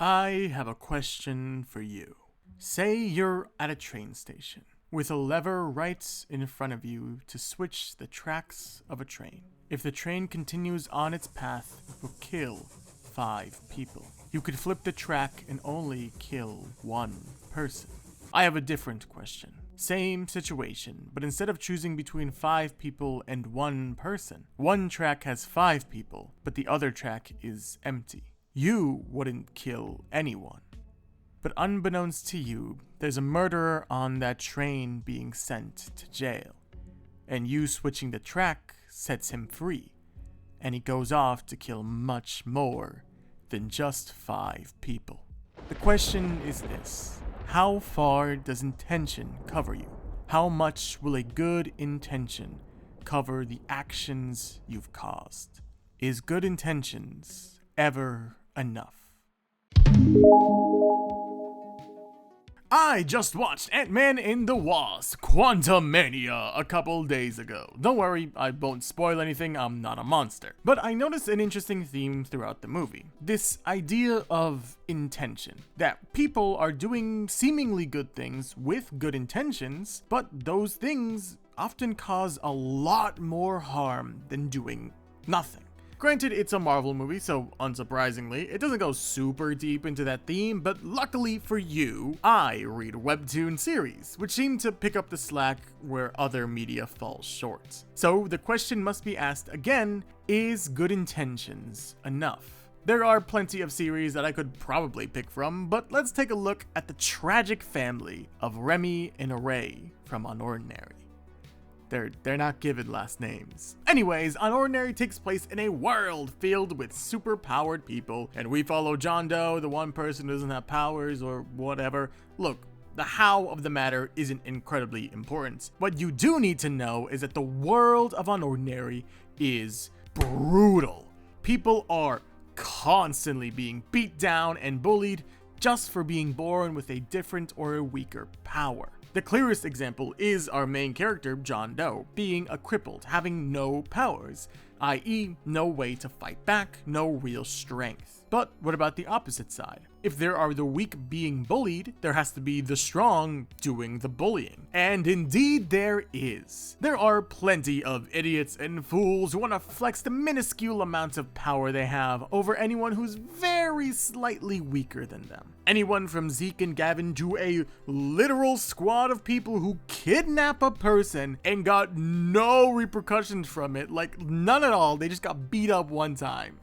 I have a question for you. Say you're at a train station with a lever right in front of you to switch the tracks of a train. If the train continues on its path, it will kill 5 people. You could flip the track and only kill 1 person. I have a different question. Same situation, but instead of choosing between 5 people and 1 person, one track has 5 people, but the other track is empty. You wouldn't kill anyone. But unbeknownst to you, there's a murderer on that train being sent to jail. And you switching the track sets him free. And he goes off to kill much more than just 5 people. The question is this: how far does intention cover you? How much will a good intention cover the actions you've caused? Is good intentions ever enough? I just watched Ant-Man and the Wasp: Quantumania a couple days ago. Don't worry, I won't spoil anything, I'm not a monster. But I noticed an interesting theme throughout the movie. This idea of intention. That people are doing seemingly good things with good intentions, but those things often cause a lot more harm than doing nothing. Granted, it's a Marvel movie, so unsurprisingly, it doesn't go super deep into that theme, but luckily for you, I read Webtoon series, which seem to pick up the slack where other media falls short. So the question must be asked again: is good intentions enough? There are plenty of series that I could probably pick from, but let's take a look at the tragic family of Remi and Rei from UnOrdinary. They're not given last names. Anyways, UnOrdinary takes place in a world filled with super-powered people, and we follow John Doe, the one person who doesn't have powers or whatever. Look, the how of the matter isn't incredibly important. What you do need to know is that the world of UnOrdinary is brutal. People are constantly being beat down and bullied just for being born with a different or a weaker power. The clearest example is our main character, John Doe, being a crippled, having no powers, i.e. no way to fight back, no real strength. But what about the opposite side? If there are the weak being bullied, there has to be the strong doing the bullying. And indeed there is. There are plenty of idiots and fools who want to flex the minuscule amounts of power they have over anyone who's very slightly weaker than them. Anyone from Zeke and Gavin to a literal squad of people who kidnap a person and got no repercussions from it, like none at all, they just got beat up one time.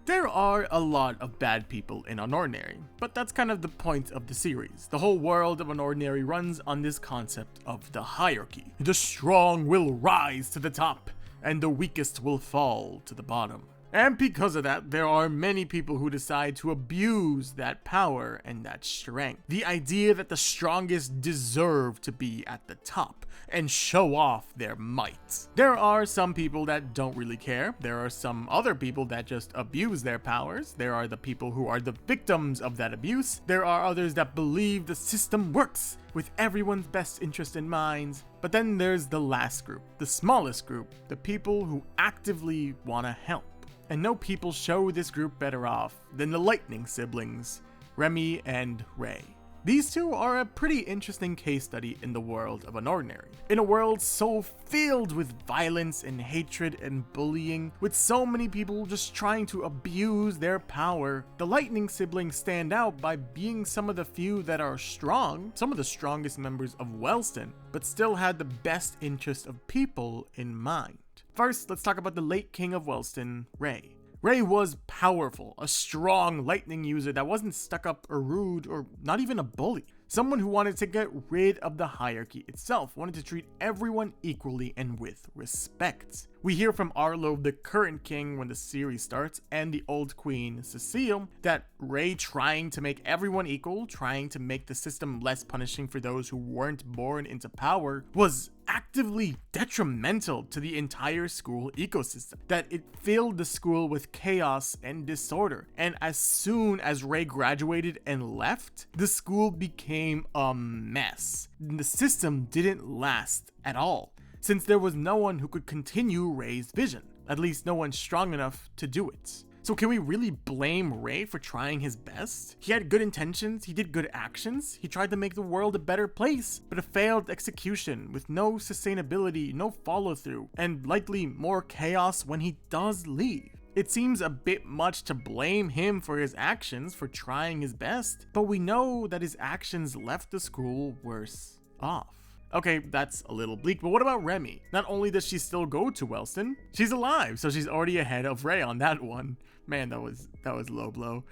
There are a lot of bad people in UnOrdinary, but that's kind of the point of the series. The whole world of UnOrdinary runs on this concept of the hierarchy. The strong will rise to the top, and the weakest will fall to the bottom. And because of that, there are many people who decide to abuse that power and that strength. The idea that the strongest deserve to be at the top and show off their might. There are some people that don't really care. There are some other people that just abuse their powers. There are the people who are the victims of that abuse. There are others that believe the system works with everyone's best interest in mind. But then there's the last group, the smallest group, the people who actively want to help. And no people show this group better off than the Lightning siblings, Remi and Rei. These two are a pretty interesting case study in the world of UnOrdinary. In a world so filled with violence and hatred and bullying, with so many people just trying to abuse their power, the Lightning siblings stand out by being some of the few that are strong, some of the strongest members of Wellston, but still had the best interest of people in mind. First, let's talk about the late king of Wellston, Rei. Rei was powerful, a strong lightning user that wasn't stuck up or rude or not even a bully. Someone who wanted to get rid of the hierarchy itself, wanted to treat everyone equally and with respect. We hear from Arlo, the current king when the series starts, and the old queen, Cecile, that Rei trying to make everyone equal, trying to make the system less punishing for those who weren't born into power, was actively detrimental to the entire school ecosystem, that it filled the school with chaos and disorder. And as soon as Rei graduated and left, the school became a mess. The system didn't last at all, since there was no one who could continue Rei's vision, at least no one strong enough to do it. So can we really blame Rei for trying his best? He had good intentions, he did good actions, he tried to make the world a better place, but a failed execution with no sustainability, no follow through, and likely more chaos when he does leave. It seems a bit much to blame him for his actions for trying his best, but we know that his actions left the school worse off. Okay, that's a little bleak, but what about Remi? Not only does she still go to Wellston, she's alive, so she's already ahead of Rei on that one. Man, that was low blow.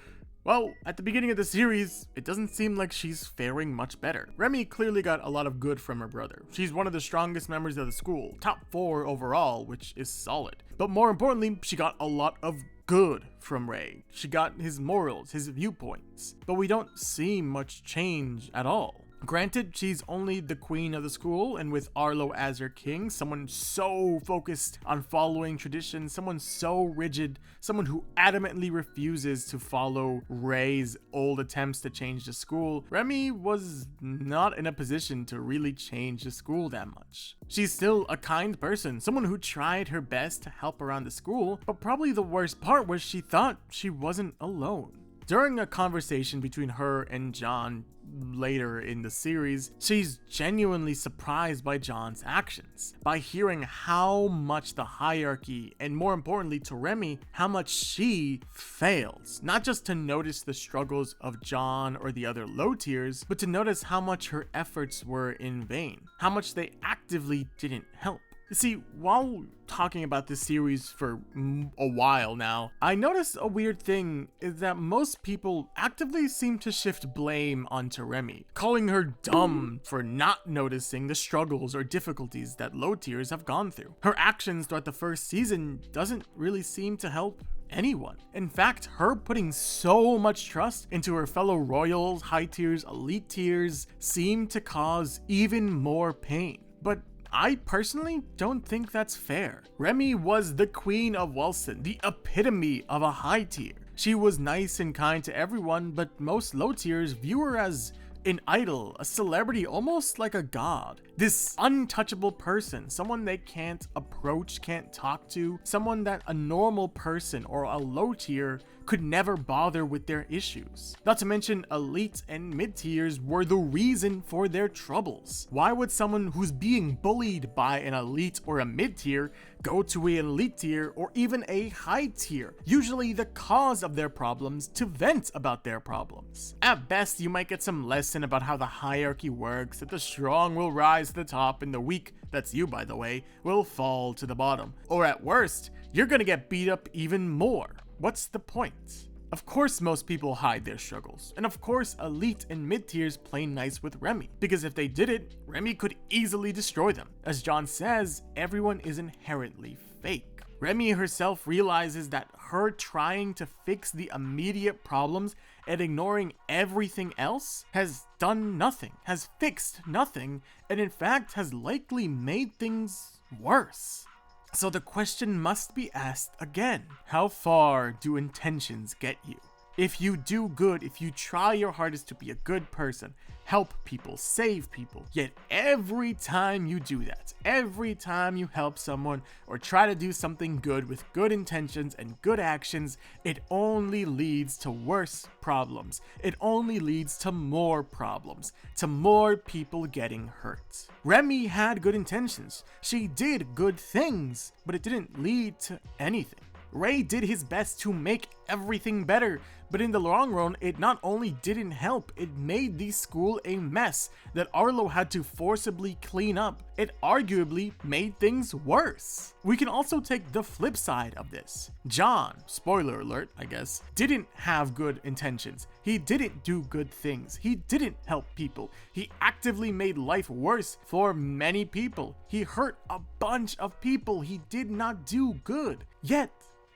Well, at the beginning of the series, it doesn't seem like she's faring much better. Remi clearly got a lot of good from her brother. She's one of the strongest members of the school, top 4 overall, which is solid. But more importantly, she got a lot of good from Rei. She got his morals, his viewpoints, but we don't see much change at all. Granted, she's only the queen of the school, and with Arlo as her king, someone so focused on following tradition, someone so rigid, someone who adamantly refuses to follow Rei's old attempts to change the school, Remi was not in a position to really change the school that much. She's still a kind person, someone who tried her best to help around the school, but probably the worst part was she thought she wasn't alone. During a conversation between her and John later in the series, she's genuinely surprised by John's actions. By hearing how much the hierarchy, and more importantly to Remi, how much she fails. Not just to notice the struggles of John or the other low tiers, but to notice how much her efforts were in vain. How much they actively didn't help. You see, while talking about this series for a while now, I noticed a weird thing is that most people actively seem to shift blame onto Remi, calling her dumb for not noticing the struggles or difficulties that low tiers have gone through. Her actions throughout the first season doesn't really seem to help anyone. In fact, her putting so much trust into her fellow royals, high tiers, elite tiers seemed to cause even more pain. But I personally don't think that's fair. Remi was the queen of Wellston, the epitome of a high tier. She was nice and kind to everyone, but most low tiers view her as an idol, a celebrity, almost like a god. This untouchable person, someone they can't approach, can't talk to, someone that a normal person or a low tier could never bother with their issues. Not to mention, elite and mid tiers were the reason for their troubles. Why would someone who's being bullied by an elite or a mid tier go to an elite tier or even a high tier, usually the cause of their problems, to vent about their problems? At best, you might get some lesson about how the hierarchy works, that the strong will rise to the top and the weak, that's you by the way, will fall to the bottom. Or at worst, you're gonna get beat up even more. What's the point? Of course most people hide their struggles, and of course elite and mid tiers play nice with Remi, because if they did it, Remi could easily destroy them. As John says, everyone is inherently fake. Remi herself realizes that her trying to fix the immediate problems and ignoring everything else has done nothing, has fixed nothing, and in fact has likely made things worse. So the question must be asked again. How far do intentions get you? If you do good, if you try your hardest to be a good person, help people, save people, yet every time you do that, every time you help someone or try to do something good with good intentions and good actions, it only leads to worse problems. It only leads to more problems, to more people getting hurt. Remi had good intentions. She did good things, but it didn't lead to anything. Rei did his best to make everything better, but in the long run, it not only didn't help, it made the school a mess that Arlo had to forcibly clean up. It arguably made things worse. We can also take the flip side of this. John, spoiler alert, I guess, didn't have good intentions. He didn't do good things. He didn't help people. He actively made life worse for many people. He hurt a bunch of people. He did not do good. Yet,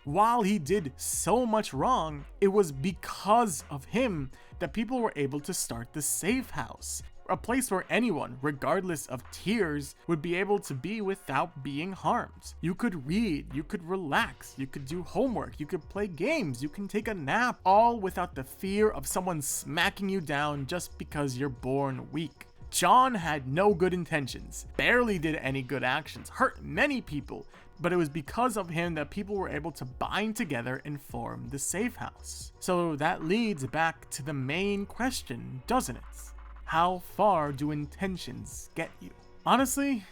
while he did so much wrong, it was because of him that people were able to start the safe house, a place where anyone, regardless of tiers, would be able to be without being harmed. You could read, you could relax, you could do homework, you could play games, you can take a nap, all without the fear of someone smacking you down just because you're born weak. John had no good intentions, barely did any good actions, hurt many people, but it was because of him that people were able to bind together and form the safe house. So that leads back to the main question, doesn't it? How far do intentions get you? Honestly,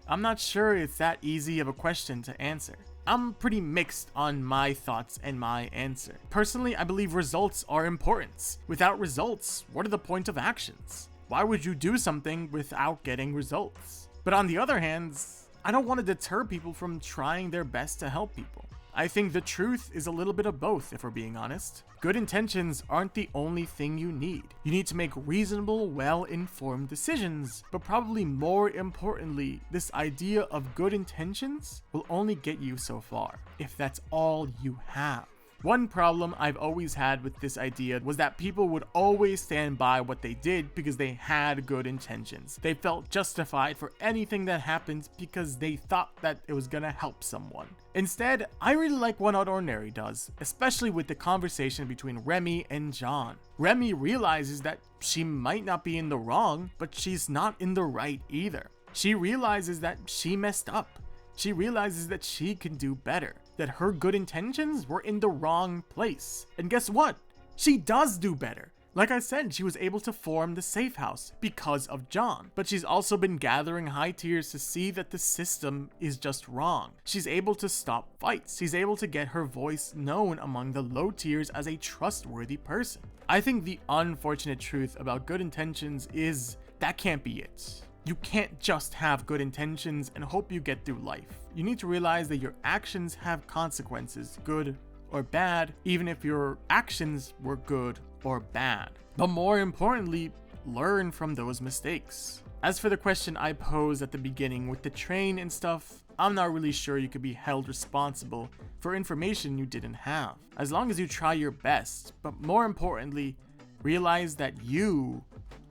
I'm not sure it's that easy of a question to answer. I'm pretty mixed on my thoughts and my answer. Personally, I believe results are important. Without results, what are the point of actions? Why would you do something without getting results? But on the other hand, I don't want to deter people from trying their best to help people. I think the truth is a little bit of both, if we're being honest. Good intentions aren't the only thing you need. You need to make reasonable, well-informed decisions. But probably more importantly, this idea of good intentions will only get you so far, if that's all you have. One problem I've always had with this idea was that people would always stand by what they did because they had good intentions. They felt justified for anything that happened because they thought that it was gonna help someone. Instead, I really like what UnOrdinary does, especially with the conversation between Remi and John. Remi realizes that she might not be in the wrong, but she's not in the right either. She realizes that she messed up. She realizes that she can do better, that her good intentions were in the wrong place. And guess what? She does do better. Like I said, she was able to form the safe house because of John. But she's also been gathering high tiers to see that the system is just wrong. She's able to stop fights. She's able to get her voice known among the low tiers as a trustworthy person. I think the unfortunate truth about good intentions is that can't be it. You can't just have good intentions and hope you get through life. You need to realize that your actions have consequences, good or bad, even if your actions were good or bad. But more importantly, learn from those mistakes. As for the question I posed at the beginning with the train and stuff, I'm not really sure you could be held responsible for information you didn't have, as long as you try your best. But more importantly, realize that you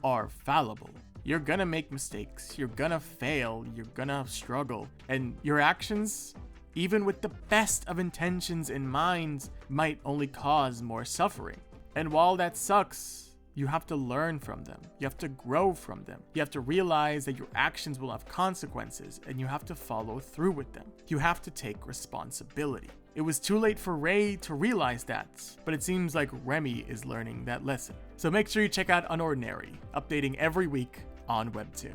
are fallible. You're gonna make mistakes, you're gonna fail, you're gonna struggle, and your actions, even with the best of intentions in mind, might only cause more suffering. And while that sucks, you have to learn from them. You have to grow from them. You have to realize that your actions will have consequences, and you have to follow through with them. You have to take responsibility. It was too late for Rei to realize that, but it seems like Remi is learning that lesson. So make sure you check out UnOrdinary, updating every week on Webtoon.